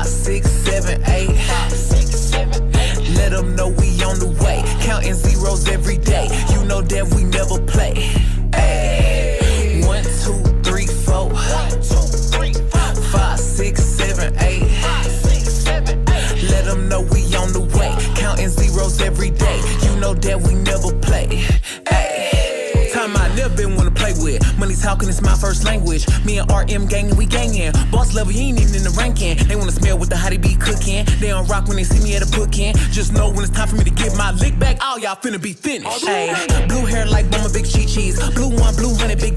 5, 6, 7, 8. Let them know we on the way. Counting zeros every day. You know that we never play. Ay. 1, 2, 3, 4. 5, 6, 7, 8. Let them know we on the way. Counting zeros every day. You know that we never play. Ay. Time I never been one to play with. Money talking is my first language. Me and RM gangin', we gangin'. Boss level, he ain't even in the ranking. They wanna smell what the hottie be cooking. They don't rock when they see me at a bookin'. Just know when it's time for me to get my lick back, all y'all finna be finished. Ay. Blue hair like Mama Big Cheese. Blue one, blue honey, big